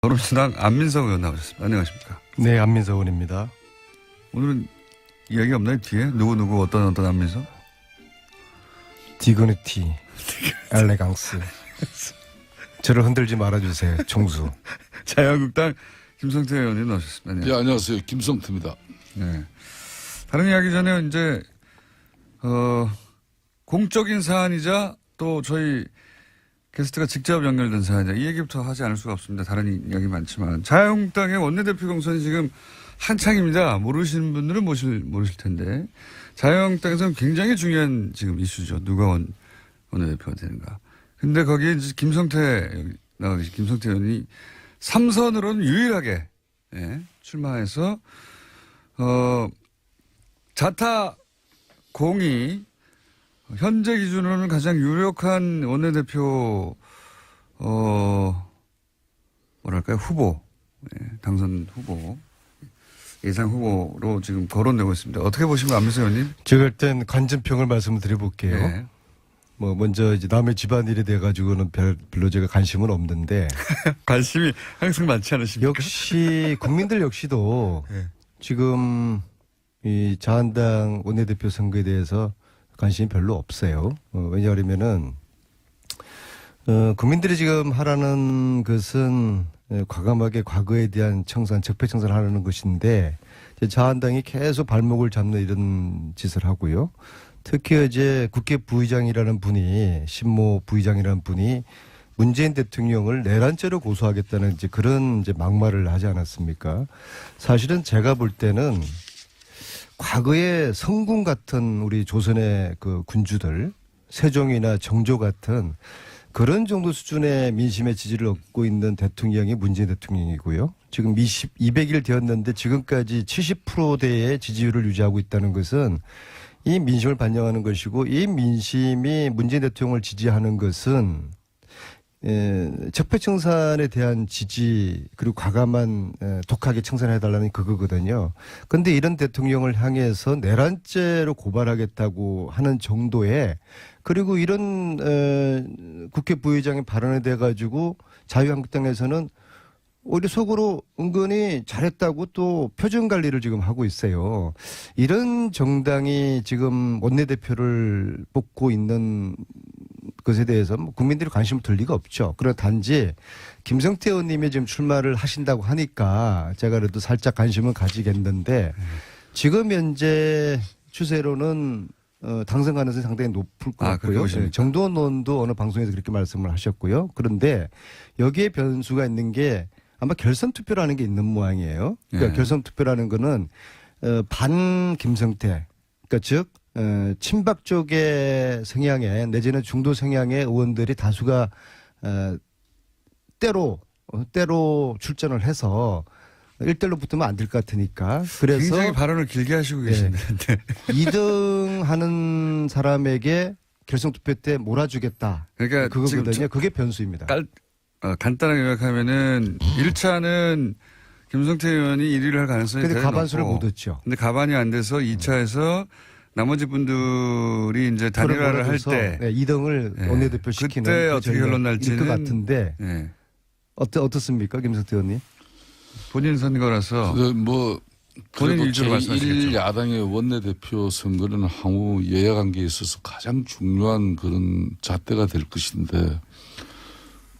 더불어민주당 안민석 의원 나오셨습니다. 안녕하십니까? 네, 안민석 의원입니다. 오늘은 이야기 없나요? 뒤에 누구 어떤 안민석? 디그니티, 엘레강스. 저를 흔들지 말아주세요. 총수. 자유한국당 김성태 의원님 나오셨습니다. 네, 안녕하세요. 김성태입니다. 네. 다른 이야기 전에 이제 공적인 사안이자 또 저희 게스트가 직접 연결된 사안이자 이 얘기부터 하지 않을 수가 없습니다. 다른 이야기 많지만 자유한국당의 원내대표 경선이 지금 한창입니다. 모르시는 분들은 모르실 텐데 자유한국당에서는 굉장히 중요한 지금 이슈죠. 누가 원내대표가 되는가. 근데 거기에 이제 김성태 의원이 3선으로는 유일하게 출마해서 자타 공이 현재 기준으로는 가장 유력한 원내대표 후보 당선 후보 예상 후보로 지금 거론되고 있습니다. 어떻게 보시면 안민석 의원님? 제가 일단 관전평을 말씀을 드려볼게요. 네. 먼저 이제 남의 집안일에 대해 가지고는 별로 제가 관심은 없는데 관심이 항상 많지 않으십니까? 역시 국민들 역시도 네. 지금 이 자한당 원내대표 선거에 대해서 관심이 별로 없어요. 왜냐하면은 국민들이 지금 하라는 것은 과감하게 과거에 대한 청산, 적폐청산을 하려는 것인데 자한당이 계속 발목을 잡는 이런 짓을 하고요. 특히 이제 국회 부의장이라는 분이 신모 부의장이라는 분이 문재인 대통령을 내란죄로 고소하겠다는 이제 그런 이제 막말을 하지 않았습니까? 사실은 제가 볼 때는 과거에 성군 같은 우리 조선의 그 군주들, 세종이나 정조 같은 그런 정도 수준의 민심의 지지를 얻고 있는 대통령이 문재인 대통령이고요. 지금 200일 되었는데 지금까지 70%대의 지지율을 유지하고 있다는 것은 이 민심을 반영하는 것이고 이 민심이 문재인 대통령을 지지하는 것은 적폐청산에 대한 지지 그리고 과감한 독하게 청산해달라는 그거거든요. 그런데 이런 대통령을 향해서 내란죄로 고발하겠다고 하는 정도의 그리고 이런 국회 부의장의 발언에 대해 가지고 자유한국당에서는 오히려 속으로 은근히 잘했다고 또 표정 관리를 지금 하고 있어요. 이런 정당이 지금 원내대표를 뽑고 있는 것에 대해서 국민들이 관심을 들 리가 없죠. 그러나 단지 김성태 의원님이 지금 출마를 하신다고 하니까 제가 그래도 살짝 관심을 가지겠는데 지금 현재 추세로는 당선 가능성이 상당히 높을 것 같고요. 정도원 의원도 어느 방송에서 그렇게 말씀을 하셨고요. 그런데 여기에 변수가 있는 게 아마 결선 투표라는 게 있는 모양이에요. 그러니까 결선 투표라는 거는 반 김성태, 그러니까 즉 친박 쪽의 성향의 내지는 중도 성향의 의원들이 다수가 때로 출전을 해서 1대1로 붙으면 안 될 것 같으니까. 그래서 굉장히 발언을 길게 하시고 계시는데 2등 하는 사람에게 결선 투표 때 몰아주겠다. 그러니까 그거거든요. 그게 변수입니다. 간단하게 요약하면은 1차는 김성태 의원이 1위를 할 가능성이 근데 대단히 가반수를 높고, 못 얻죠. 근데 가반이 안 돼서 2차에서 나머지 분들이 이제 단일화를 할 때 2등을 원내대표 시키는 그때 어떻게 결론 날지는 것 같은데 어떻습니까, 김성태 의원님? 본인 선거라서 본인 위주로 말씀하시겠죠. 제1야당의 원내대표 선거는 향후 여야관계에 있어서 가장 중요한 그런 잣대가 될 것인데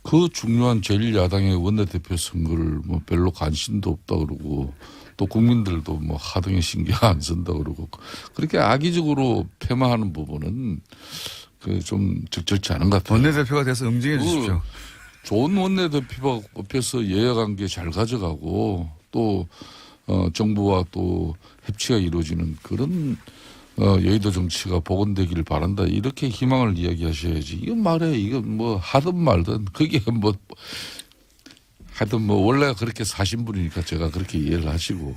그 중요한 제1야당의 원내대표 선거를 별로 관심도 없다 그러고 또 국민들도 하등에 신경 안 쓴다 그러고 그렇게 악의적으로 폄하하는 부분은 좀 적절치 않은 것 같아요. 원내대표가 돼서 응징해 주십시오. 좋은 원내대표가 뽑혀서 여야관계 잘 가져가고 또 정부와 또 협치가 이루어지는 그런 여의도 정치가 복원되기를 바란다. 이렇게 희망을 이야기하셔야지. 이건 말해. 이건 하든 말든 그게 하여튼 원래 그렇게 사신 분이니까 제가 그렇게 이해를 하시고.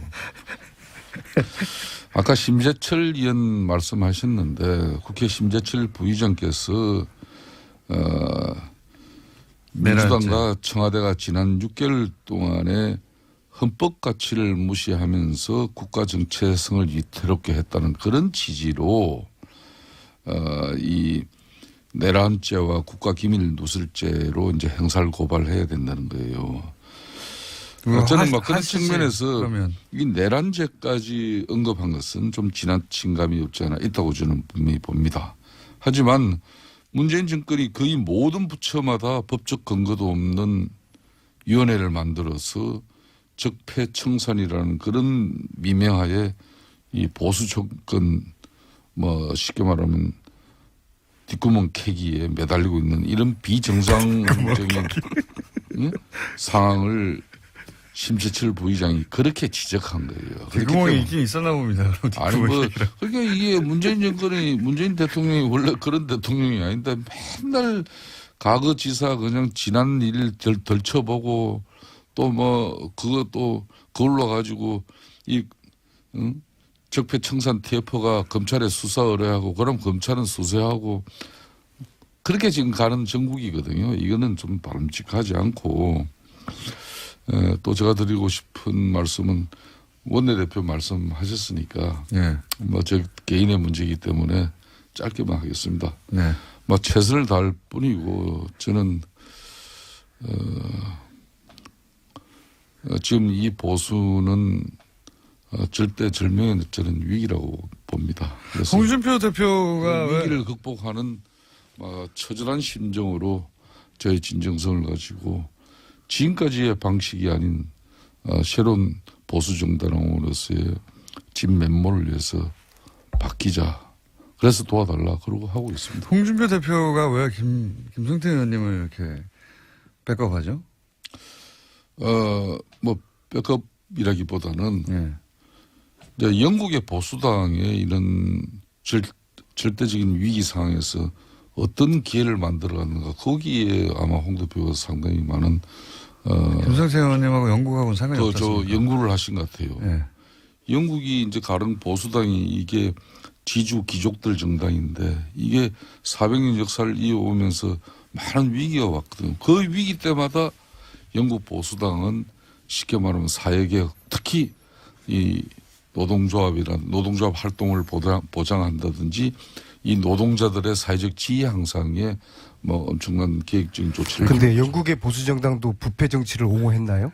아까 심재철 의원 말씀하셨는데 국회 심재철 부의장께서 민주당과 청와대가 지난 6개월 동안에 헌법 가치를 무시하면서 국가 정체성을 위태롭게 했다는 그런 취지로 이 내란죄와 국가기밀 누설죄로 이제 행사를 고발해야 된다는 거예요. 저는 뭐 그런 측면에서 그러면 이 내란죄까지 언급한 것은 좀 지나친 감이 없지 않아 있다고 저는 분명히 봅니다. 하지만 문재인 정권이 거의 모든 부처마다 법적 근거도 없는 위원회를 만들어서 적폐청산이라는 그런 미명하에 이 보수 정권 뭐 쉽게 말하면 뒷구멍 캐기에 매달리고 있는 이런 비정상적인 응? 상황을 심재철 부의장이 그렇게 지적한 거예요. 뒷구멍이 있긴 있었나 봅니다. 아니 뭐 그러니까 이게 문재인 정권이 문재인 대통령이 원래 그런 대통령이 아닌데 맨날 과거 지사 그냥 지난 일 덜쳐보고 또 뭐 그것도 그걸로 가지고 이 응? 적폐청산 TF가 검찰에 수사 의뢰하고 그럼 검찰은 수사하고 그렇게 지금 가는 정국이거든요. 이거는 좀 바람직하지 않고 또 제가 드리고 싶은 말씀은 원내대표 말씀하셨으니까 예. 뭐 저 개인의 문제이기 때문에 짧게만 하겠습니다. 네. 뭐 최선을 다할 뿐이고 저는 지금 이 보수는 절대절명의 저는 위기라고 봅니다. 그래서 홍준표 대표가 그 왜 위기를 극복하는 처절한 심정으로 저의 진정성을 가지고 지금까지의 방식이 아닌 새로운 보수 정당으로서의 진면모를 위해서 바뀌자. 그래서 도와달라 그러고 하고 있습니다. 홍준표 대표가 왜 김성태 의원님을 이렇게 백업하죠? 뭐 백업이라기보다는 예. 이제 영국의 보수당의 이런 절대적인 위기 상황에서 어떤 기회를 만들어갔는가 거기에 아마 홍 대표가 상당히 많은 김성태 의원님하고 영국하고는 상관이 저 없습니다. 연구를 하신 것 같아요. 예. 영국이 이제 가령 보수당이 이게 지주 귀족들 정당인데 이게 400년 역사를 이어오면서 많은 위기가 왔거든요. 그 위기 때마다 영국 보수당은 쉽게 말하면 사회개혁 특히 이 노동조합 활동을 보장한다든지 이 노동자들의 사회적 지위 향상에 뭐 엄청난 계획적인 조치를. 근데 영국의 보수 정당도 부패 정치를 옹호했나요?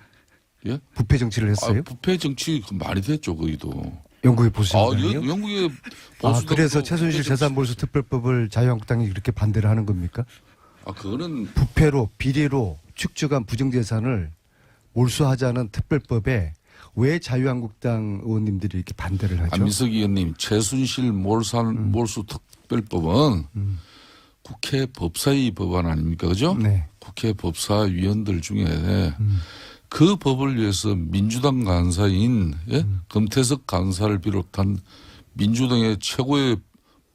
예? 부패 정치를 했어요? 부패 정치 많이 됐죠 거기도. 영국의 보수 정당이요? 영국의 보수당도 그래서 최순실 재산몰수 특별법을 자유한국당이 그렇게 반대를 하는 겁니까? 그거는 부패로 비리로 축적한 부정재산을 몰수하자는 특별법에 왜 자유한국당 의원님들이 이렇게 반대를 하죠? 안민석 의원님 최순실 몰수 특별법은 국회 법사위 법안 아닙니까? 그죠? 네. 국회 법사위원들 중에 그 법을 위해서 민주당 간사인 금태섭 간사를 비롯한 민주당의 최고의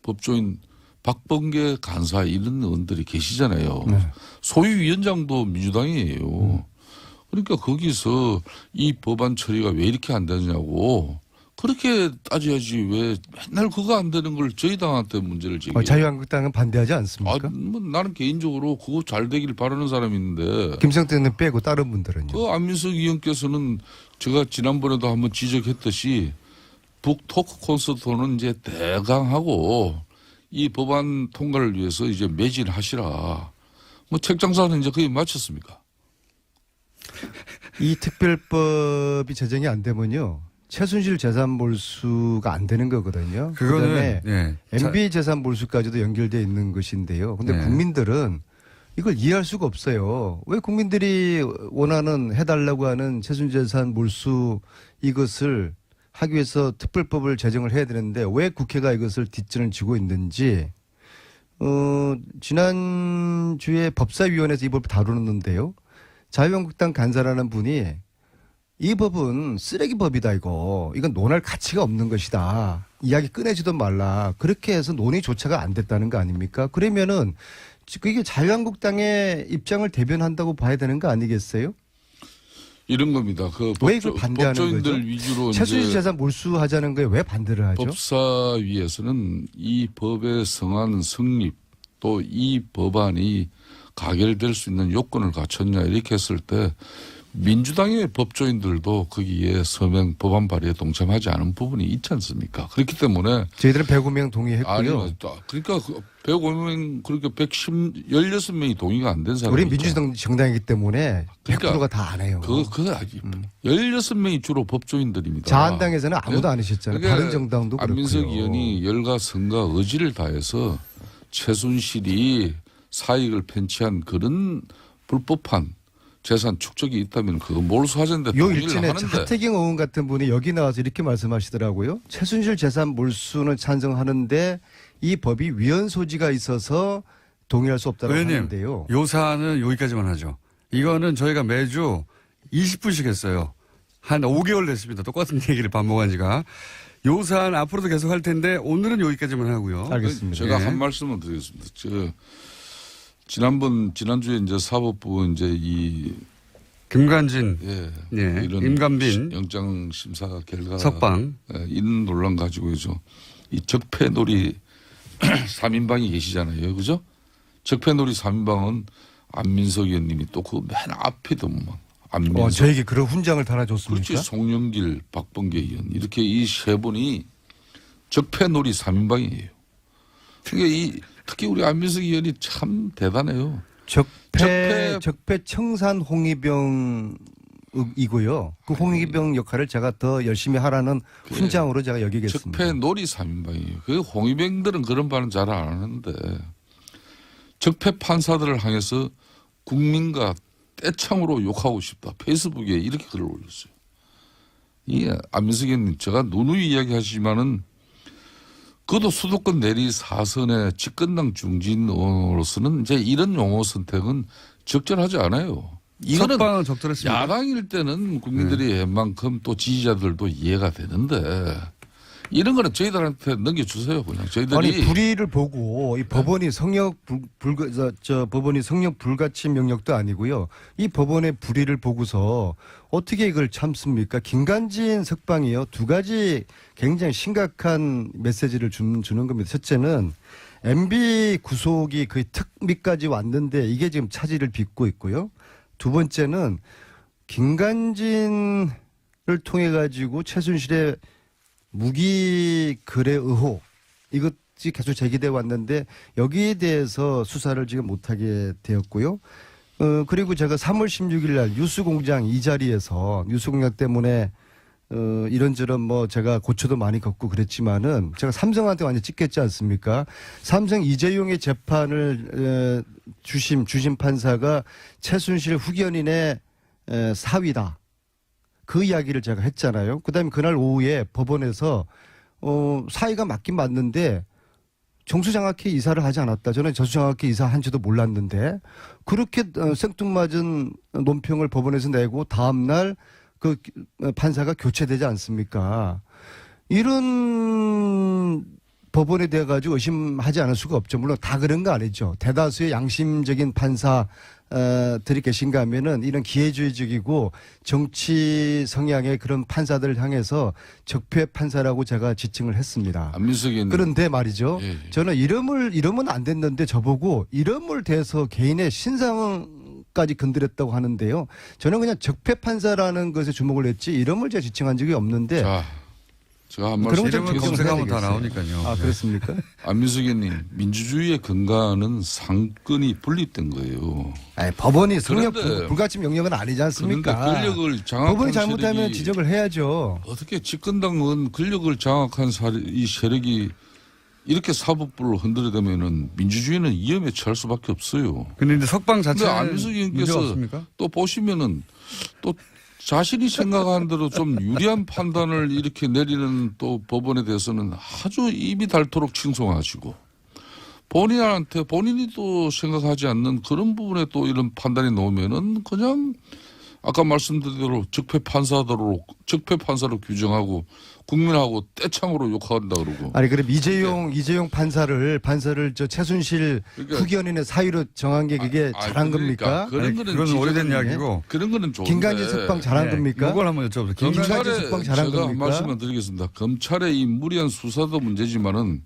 법조인 박범계 간사 이런 의원들이 계시잖아요. 네. 소위위원장도 민주당이에요. 그러니까 거기서 이 법안 처리가 왜 이렇게 안 되냐고 그렇게 따져야지 왜 맨날 그거 안 되는 걸 저희 당한테 문제를 제기해요. 자유한국당은 반대하지 않습니까? 뭐 나는 개인적으로 그거 잘 되길 바라는 사람인데 김성태는 빼고 다른 분들은요? 그 안민석 의원께서는 제가 지난번에도 한번 지적했듯이 북토크 콘서트는 이제 대강하고 이 법안 통과를 위해서 이제 매진하시라. 뭐 책장사는 이제 거의 마쳤습니까? 이 특별법이 제정이 안 되면요. 최순실 재산 몰수가 안 되는 거거든요. 그다음에 그거는 MB 재산 몰수까지도 연결되어 있는 것인데요. 근데 네. 국민들은 이걸 이해할 수가 없어요. 왜 국민들이 원하는 해달라고 하는 최순실 재산 몰수 이것을 하기 위해서 특별법을 제정을 해야 되는데 왜 국회가 이것을 뒷전을 지고 있는지 지난주에 법사위원회에서 이 법을 다루는데요. 자유한국당 간사라는 분이 이 법은 쓰레기법이다 이거. 이건 논할 가치가 없는 것이다. 이야기 꺼내지도 말라. 그렇게 해서 논의조차가 안 됐다는 거 아닙니까? 그러면은 이게 자유한국당의 입장을 대변한다고 봐야 되는 거 아니겠어요? 이런 겁니다. 왜 이걸 반대하는 법조인들 거죠? 위주로 최순실 재산 몰수하자는 거에 왜 반대를 하죠? 법사위에서는 이 법의 성안 성립 또 이 법안이 가결될 수 있는 요건을 갖췄냐 이렇게 했을 때 민주당의 법조인들도 거기에 서명 법안 발의에 동참하지 않은 부분이 있지 않습니까? 그렇기 때문에 저희들은 105명 동의했고요. 아니, 그러니까 105명 그러니까 16명이 동의가 안 된 사람이 우리 민주당 정당이기 때문에 그러니까 100%가 다 안 해요. 그거 16명이 주로 법조인들입니다. 자한당에서는 아무도 안 하셨잖아요. 그러니까 다른 정당도 그렇고요. 안민석 의원이 열과 성과 의지를 다해서 최순실이 사익을 편취한 그런 불법한 재산 축적이 있다면 그거 몰수하자는데 요 동의를 일진에 하는데 하태경 의원 같은 분이 여기 나와서 이렇게 말씀하시더라고요. 최순실 재산 몰수는 찬성하는데 이 법이 위헌 소지가 있어서 동의할 수 없다고 의원님, 하는데요. 요 사안은 여기까지만 하죠. 이거는 저희가 매주 20분씩 했어요. 한 5개월 됐습니다. 똑같은 얘기를 반복한 지가. 요 사안 앞으로도 계속 할 텐데 오늘은 여기까지만 하고요. 알겠습니다. 제가 예. 한 말씀을 드리겠습니다. 지난주에 이제 사법부 이제 김관진, 이런 임관빈, 영장 심사 결과 석방. 있는 논란 가지고죠. 이 적폐놀이 3인방이 계시잖아요. 그죠? 적폐놀이 3인방은 안민석 의원님이 또 그 맨 앞에더만 안민석. 저에게 그런 훈장을 달아줬습니까? 그렇지. 송영길, 박범계 의원 이렇게 이 세 분이 적폐놀이 3인방이에요. 그러니까 특히 우리 안민석 의원이 참 대단해요. 적폐 청산 홍위병이고요. 그 홍위병 역할을 제가 더 열심히 하라는 훈장으로 제가 여기겠습니다. 적폐놀이 3인방이에요. 그 홍위병들은 그런 발언 잘 안 하는데 적폐 판사들을 향해서 국민과 떼창으로 욕하고 싶다. 페이스북에 이렇게 글을 올렸어요. 이 안민석 의원님 제가 누누이 이야기하시지만은 그것도 수도권 내리 4선의 집권당 중진 의원으로서는 이제 이런 용어 선택은 적절하지 않아요. 이거는 석방은 적절했습니다. 야당일 때는 국민들이 웬만큼 또 지지자들도 이해가 되는데 이런 거는 저희들한테 넘겨주세요. 그냥 저희들이. 아니 불의를 보고 이 법원이 법원이 성역 불가침 명령도 아니고요. 이 법원의 불의를 보고서 어떻게 이걸 참습니까? 김관진 석방이요. 두 가지 굉장히 심각한 메시지를 주는 겁니다. 첫째는 MB 구속이 거의 특미까지 왔는데 이게 지금 차질을 빚고 있고요. 두 번째는 김관진을 통해 가지고 최순실의 무기 거래 의혹 이것이 계속 제기돼 왔는데 여기에 대해서 수사를 지금 못하게 되었고요. 그리고 제가 3월 16일 날 뉴스공장 이 자리에서 뉴스공장 때문에 이런저런 뭐 제가 고초도 많이 겪고 그랬지만은 제가 삼성한테 완전 찍혔지 않습니까? 삼성 이재용의 재판을 주심 판사가 최순실 후견인의 사위다. 그 이야기를 제가 했잖아요. 그다음에 그날 오후에 법원에서 사위가 맞긴 맞는데 정수장학회 이사를 하지 않았다. 저는 정수장학회 이사한지도 몰랐는데 그렇게 생뚱맞은 논평을 법원에서 내고 다음 날 그 판사가 교체되지 않습니까? 이런 법원에 대해 가지고 의심하지 않을 수가 없죠. 물론 다 그런 거 아니죠. 대다수의 양심적인 판사들이 계신가 하면은 이런 기회주의적이고 정치 성향의 그런 판사들을 향해서 적폐 판사라고 제가 지칭을 했습니다. 안민석 의원님. 그런데 말이죠. 예. 저는 이름은 안 됐는데 저보고 이름을 대서 개인의 신상까지 건드렸다고 하는데요. 저는 그냥 적폐 판사라는 것에 주목을 했지 이름을 제가 지칭한 적이 없는데 자, 제가 한 그런 말씀 좀 이름은 개선을 검색하면 해야 다 되겠어요. 나오니까요. 아, 그렇습니까? 안민석 의원님 민주주의의 근간은 상권이 분립된 거예요. 아니, 법원이 성역 그런데- 불가침 명령은 아니지 그런데 않습니까? 권력을 장악한 법원이 잘못하면 세력이- 지적을 해야죠. 어떻게 집권당은 권력을 장악한 이 세력이 이렇게 사법부를 흔들어대면은 민주주의는 위험에 처할 수밖에 없어요. 근데 이제 석방 근데 자체는 안민석 문제가 의원께서 없습니까? 또 보시면은 또 자신이 생각하는 대로 좀 유리한 판단을 이렇게 내리는 또 법원에 대해서는 아주 입이 닳도록 칭송하시고 본인이 또 생각하지 않는 그런 부분에 또 이런 판단이 나오면은 그냥 아까 말씀드린 대로 적폐 판사로 규정하고 국민하고 떼창으로 욕한다 그러고. 아니 그럼 이재용 판사를 저 최순실 그러니까- 후견인의 사유로 정한 게 그게 잘한 겁니까? 그런 거는 그건 오래된 지적은- 이야기고. 그런 거는 좋은데. 김관진 석방 잘한 네, 겁니까? 이걸 한번 여쭤보세요. 김관진 검찰의 석방 잘한 제가 한 겁니까? 말씀만 드리겠습니다. 검찰의 이 무리한 수사도 문제지만은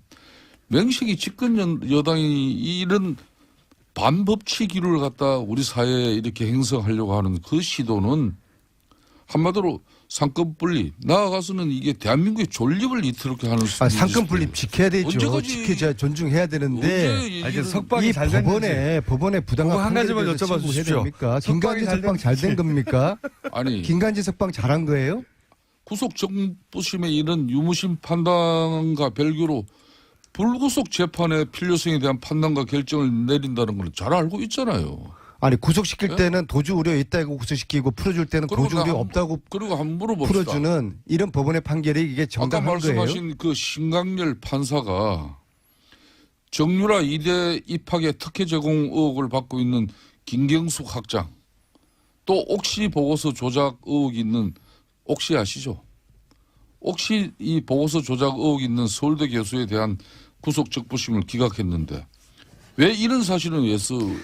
명식이 집권 여당이 이런 반법치기를 갖다 우리 사회에 이렇게 행성하려고 하는 그 시도는 한마디로 상권 분립, 나아가서는 이게 대한민국의 존립을 이렇게 하는 수준이 상권 분립 지켜야 되죠. 언제까지 지켜야 존중해야 되는데 이제 석방이 이 잘 됐는지 법원에 부당한 그거 한 가지만 판결에 대해서 여쭤봐 신고해야 주십시오. 됩니까? 석방이 김관진 잘 석방 잘 된 됐는지. 겁니까? 아니 김관진 석방 잘한 거예요? 구속 정부심의 이런 유무심 판단과 별개로 불구속 재판의 필요성에 대한 판단과 결정을 내린다는 걸 잘 알고 있잖아요. 아니 구속시킬 네? 때는 도주 우려 있다고 구속시키고 풀어줄 때는 그리고 도주 우려 나 없다고 그리고 한번 물어봅시다. 풀어주는 이런 법원의 판결이 이게 아까 정당한 거예요? 말씀하신 그 신강렬 판사가 정유라 이대 입학의 특혜 제공 의혹을 받고 있는 김경숙 학장, 또 옥시 보고서 조작 의혹이 있는 옥시 아시죠? 옥시 이 보고서 조작 의혹이 있는 서울대 교수에 대한 구속 적부심을 기각했는데 왜 이런 사실은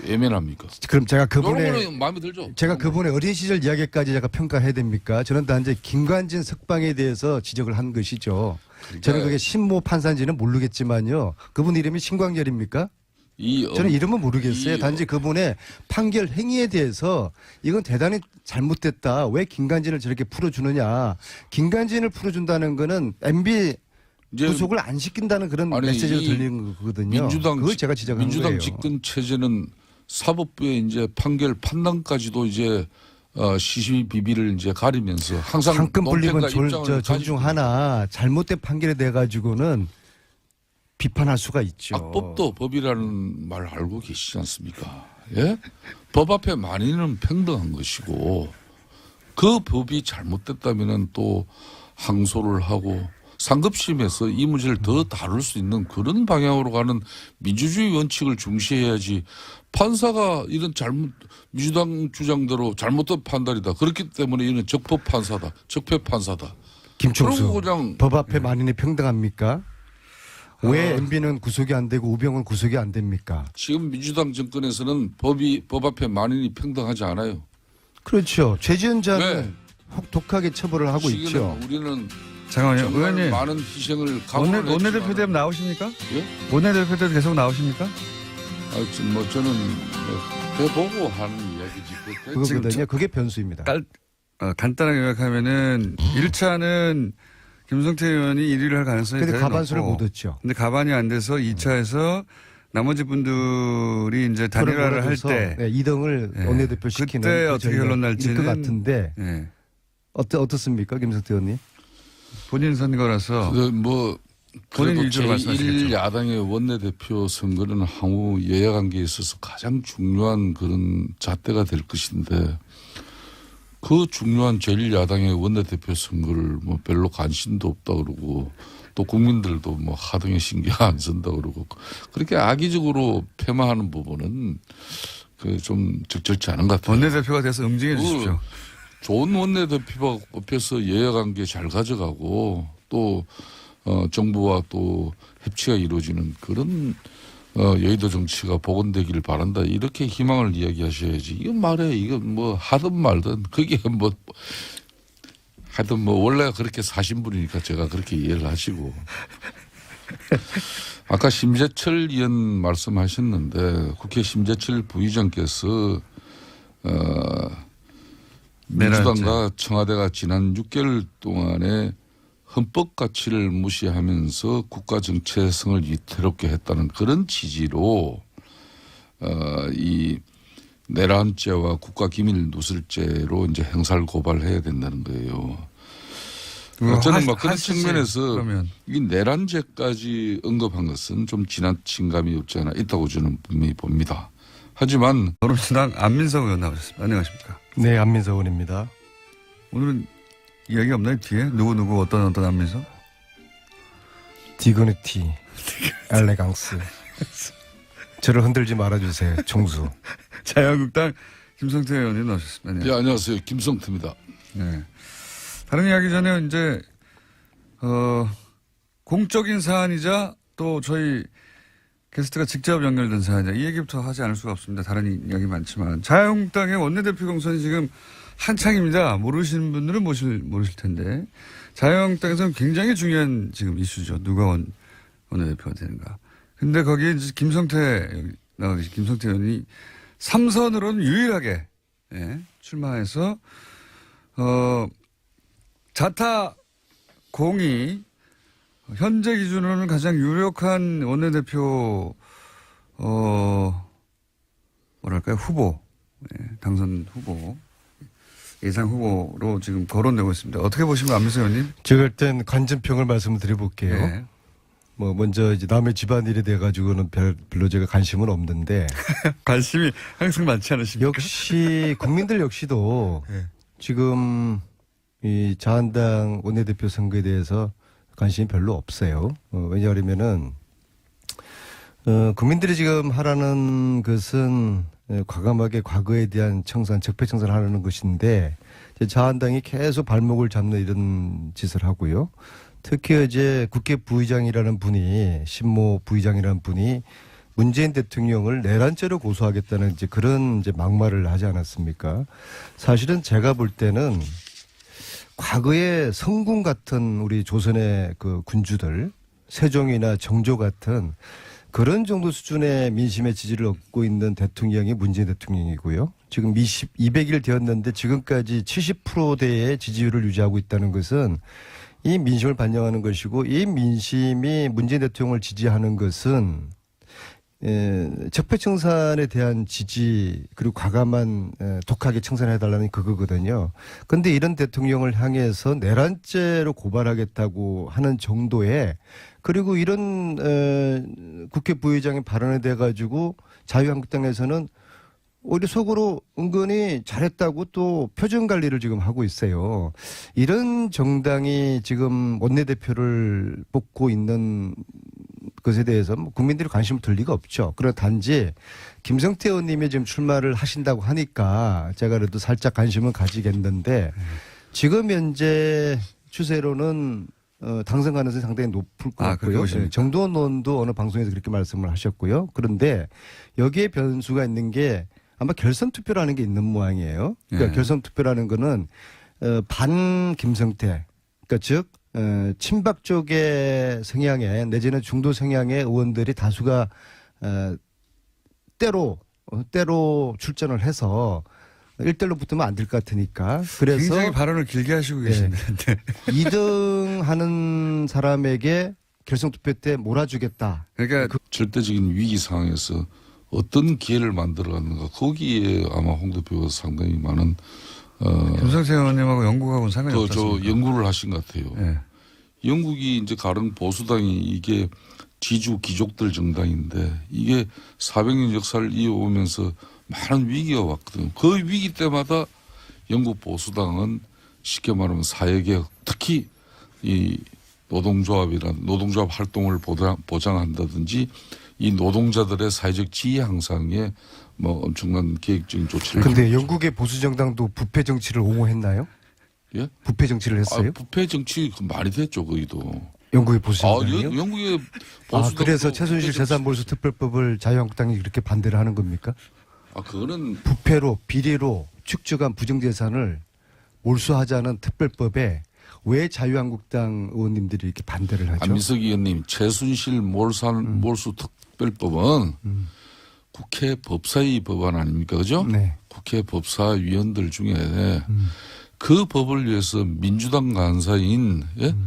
외면합니까? 그럼 제가 이런 그분의 거는 마음에 들죠? 제가 그분의 어린 시절 이야기까지 제가 평가해야 됩니까? 저는 단지 김관진 석방에 대해서 지적을 한 것이죠. 저는 그게 신모 판사인지는 모르겠지만요. 그분 이름이 신광렬입니까? 저는 이름은 모르겠어요. 단지 그분의 판결 행위에 대해서 이건 대단히 잘못됐다. 왜 김관진을 저렇게 풀어주느냐. 김관진을 풀어준다는 거는 MB 이제 구속을 안 시킨다는 그런 아니, 메시지로 이 들리는 거거든요. 그걸 제가 지적한 민주당 거예요. 집권 체제는 사법부의 이제 판결 판단까지도 이제 시시비비를 이제 가리면서 항상 상권 분립은 논평과 입장을 존중하나 잘못된 판결에 대해 가지고는 비판할 수가 있죠. 악법도 법이라는 말 알고 계시지 않습니까? 예? 법 앞에 만인은 평등한 것이고 그 법이 잘못됐다면은 또 항소를 하고 상급심에서 이 문제를 더 다룰 수 있는 그런 방향으로 가는 민주주의 원칙을 중시해야지 판사가 이런 민주당 주장대로 잘못된 판단이다. 그렇기 때문에 이는 적법 판사다. 적폐 판사다. 김총수, 그러고 그냥 법 앞에 만인이 평등합니까? 왜 MB는 구속이 안 되고 우병은 구속이 안 됩니까? 지금 민주당 정권에서는 법 앞에 만인이 평등하지 않아요. 그렇죠. 죄지은 왜? 자는 혹독하게 처벌을 하고 지금은 있죠. 우리는 잠깐만요. 정말 의원님 많은 희생을 각오를 원내대표 했지만 되면 나오십니까? 예? 원내대표 때 계속 나오십니까? 뭐 저는 해보고 하는 이야기지. 그거거든요. 그게 변수입니다. 간단하게 요약하면은 1차는 김성태 의원이 1위를 할 가능성이 근데 대단히 가반수를 높고, 못 얻죠. 근데 가반이 안 돼서 2차에서 나머지 분들이 이제 단일화를 할 때 2등을 네. 원내대표 시키는 그때 그 어떻게 결론 날지는 것 같은데 예. 어떻습니까, 김성태 의원님? 본인 선거라서 뭐 본인 그래도 위주로 말씀하시겠죠. 제1야당의 원내대표 선거는 향후 여야 관계에 있어서 가장 중요한 그런 잣대가 될 것인데 그 중요한 제1야당의 원내대표 선거를 뭐 별로 관심도 없다 그러고 또 국민들도 뭐 하등에 신경 안 쓴다 그러고 그렇게 악의적으로 폄하하는 부분은 그 좀 적절치 않은 것 같아요. 원내대표가 돼서 응징해 주십시오. 좋은 원내대표가 뽑혀서 여야 관계 잘 가져가고 또 정부와 또 협치가 이루어지는 그런 여의도 정치가 복원되기를 바란다. 이렇게 희망을 이야기하셔야지. 이건 말해. 이건 뭐 하든 말든 그게 뭐 하여튼 뭐 원래 그렇게 사신 분이니까 제가 그렇게 이해를 하시고. 아까 심재철 의원 말씀하셨는데 국회 심재철 부의장께서 민주당과 청와대가 지난 6개월 동안에 헌법 가치를 무시하면서 국가 정체성을 위태롭게 했다는 그런 취지로 이 내란죄와 국가기밀 누설죄로 이제 형사를 고발해야 된다는 거예요. 저는 뭐 그런 측면에서 그러면. 이 내란죄까지 언급한 것은 좀 지나친 감이 없지 않아 있다고 저는 분명히 봅니다. 하지만 더불어민주당 안민석 의원 나오셨습니다. 안녕하십니까? 네, 안민석 의원입니다. 오늘은 이야기 없나요? 뒤에 누구 어떤 안민석? 디그니티, 엘레강스. 저를 흔들지 말아주세요, 총수. 자유한국당 김성태 의원님 나오셨습니다. 네, 안녕하세요. 김성태입니다. 네. 다른 이야기 전에 이제 공적인 사안이자 또 저희 게스트가 직접 연결된 사안이자 이 얘기부터 하지 않을 수가 없습니다. 다른 이야기 많지만 자유한국당의 원내대표 경선이 지금 한창입니다. 모르시는 분들은 모르실 텐데 자유한국당에서는 굉장히 중요한 지금 이슈죠. 누가 원내대표가 되는가. 근데 거기에 이제 김성태 나와 계신 김성태 의원이 3선으로는 유일하게 예, 출마해서 자타 공이 현재 기준으로는 가장 유력한 원내대표 뭐랄까요 후보 예, 당선 후보 예상 후보로 지금 거론되고 있습니다. 어떻게 보시면 안민석 의원님? 제가 일단 관전평을 말씀드려볼게요. 예. 뭐 먼저 이제 남의 집안일에 대해 가지고는 별로 제가 관심은 없는데 관심이 항상 많지 않으십니까? 역시 국민들 역시도 예. 지금 이 자한당 원내대표 선거에 대해서 관심이 별로 없어요. 왜냐하면은 국민들이 지금 하라는 것은 과감하게 과거에 대한 청산, 적폐 청산을 하려는 것인데 이제 자한당이 계속 발목을 잡는 이런 짓을 하고요. 특히 어제 국회 부의장이라는 분이 신모 부의장이라는 분이 문재인 대통령을 내란죄로 고소하겠다는 이제 그런 이제 막말을 하지 않았습니까? 사실은 제가 볼 때는 과거에 성군 같은 우리 조선의 그 군주들, 세종이나 정조 같은 그런 정도 수준의 민심의 지지를 얻고 있는 대통령이 문재인 대통령이고요. 지금 200일 되었는데 지금까지 70%대의 지지율을 유지하고 있다는 것은 이 민심을 반영하는 것이고 이 민심이 문재인 대통령을 지지하는 것은 적폐청산에 대한 지지 그리고 과감한 독하게 청산해달라는 그거거든요. 그런데 이런 대통령을 향해서 내란죄로 고발하겠다고 하는 정도의 그리고 이런 국회 부의장의 발언에 대해 가지고 자유한국당에서는 오히려 속으로 은근히 잘했다고 또 표정 관리를 지금 하고 있어요. 이런 정당이 지금 원내대표를 뽑고 있는 것에 대해서 국민들이 관심을 들 리가 없죠. 그러나 단지 김성태 의원님이 지금 출마를 하신다고 하니까 제가 그래도 살짝 관심을 가지겠는데 지금 현재 추세로는 당선 가능성이 상당히 높을 것 같고요. 정도원 의원도 어느 방송에서 그렇게 말씀을 하셨고요. 그런데 여기에 변수가 있는 게 아마 결선 투표라는 게 있는 모양이에요. 그러니까 결선 투표라는 거는 반 김성태, 그러니까 즉 친박 쪽의 성향의 내지는 중도 성향의 의원들이 다수가 때로 출전을 해서 1대1로 붙으면 안 될 것 같으니까. 그래서 굉장히 발언을 길게 하시고 계신데 2등 하는 사람에게 결선 투표 때 몰아주겠다. 그러니까 절대적인 위기 상황에서 어떤 기회를 만들어갔는가 거기에 아마 홍 대표가 상당히 많은 김성태 의원님하고 영국하고는 상관이 저 없습니다. 연구를 하신 것 같아요. 예. 영국이 이제 가령 보수당이 이게 지주 귀족들 정당인데 이게 400년 역사를 이어오면서 많은 위기가 왔거든요. 그 위기 때마다 영국 보수당은 쉽게 말하면 사회개혁 특히 이 노동조합 활동을 보장한다든지 이 노동자들의 사회적 지위 향상에 뭐 엄청난 계획적인 조치를. 그런데 영국의 보수 정당도 부패 정치를 옹호했나요? 예? 부패 정치를 했어요? 부패 정치 말이 됐죠, 거기도. 영국의 보수 정당이요? 영국의 보수. 그래서 최순실 재산몰수 특별법을 자유한국당이 그렇게 반대를 하는 겁니까? 그거는 부패로 비리로 축적한 부정재산을 몰수하자는 특별법에 왜 자유한국당 의원님들이 이렇게 반대를 하죠? 안민석 의원님, 최순실 몰수 특별법은 국회 법사위 법안 아닙니까, 그죠? 네. 국회 법사위원들 중에 그 법을 위해서 민주당 간사인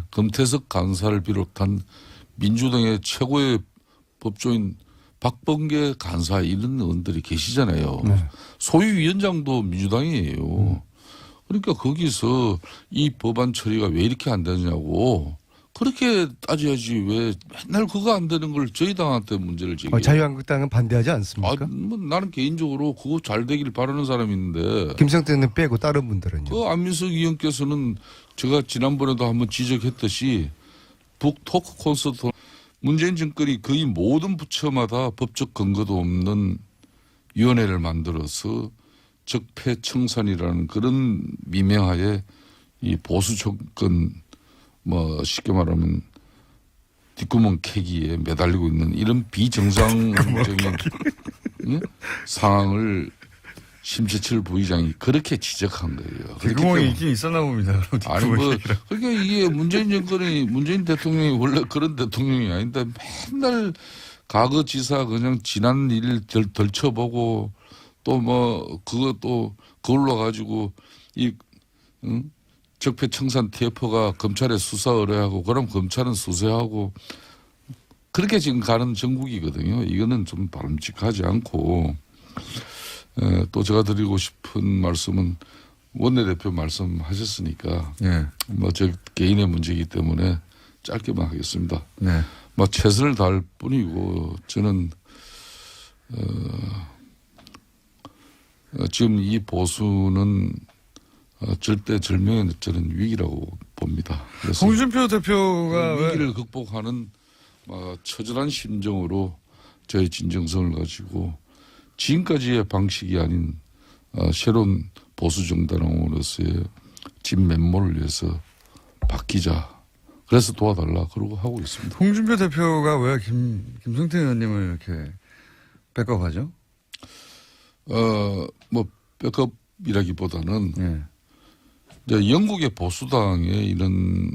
금태섭 간사를 비롯한 민주당의 최고의 법조인 박범계 간사 이런 의원들이 계시잖아요. 네. 소위위원장도 민주당이에요. 그러니까 거기서 이 법안 처리가 왜 이렇게 안 되냐고 그렇게 따져야지 왜 맨날 그거 안 되는 걸 저희 당한테 문제를 제기해요. 자유한국당은 반대하지 않습니까? 뭐 나는 개인적으로 그거 잘 되길 바라는 사람인데 김성태는 빼고 다른 분들은요? 그 안민석 의원께서는 제가 지난번에도 한번 지적했듯이 북 토크 콘서트 문재인 정권이 거의 모든 부처마다 법적 근거도 없는 위원회를 만들어서 적폐 청산이라는 그런 미명하에 이 보수 정권 뭐 쉽게 말하면 뒷구멍 캐기에 매달리고 있는 이런 비정상적인 상황을 심재철 부의장이 그렇게 지적한 거예요. 뒷구멍이 있긴 있었나 봅니다. 아니 그러니까 이게 문재인 정권이 문재인 대통령이 원래 그런 대통령이 아닌데 맨날 과거 지사 그냥 지난 일 덜쳐보고 또 뭐 그것도 그걸로 가지고 이 적폐청산 TF가 검찰에 수사 의뢰하고 그럼 검찰은 수사하고 그렇게 지금 가는 정국이거든요. 이거는 좀 바람직하지 않고 또 제가 드리고 싶은 말씀은 원내대표 말씀하셨으니까 예. 뭐 저 개인의 문제이기 때문에 짧게만 하겠습니다. 네. 뭐 최선을 다할 뿐이고 저는 지금 이 보수는 절대 절명의 저는 위기라고 봅니다. 그래서 홍준표 대표가 그 왜 위기를 극복하는 처절한 심정으로 저희 진정성을 가지고 지금까지의 방식이 아닌 새로운 보수 정당으로서의 진면모를 위해서 바뀌자. 그래서 도와달라 그러고 하고 있습니다. 홍준표 대표가 왜 김성태 의원님을 이렇게 백업하죠? 뭐 백업이라기보다는 예. 이제 영국의 보수당의 이런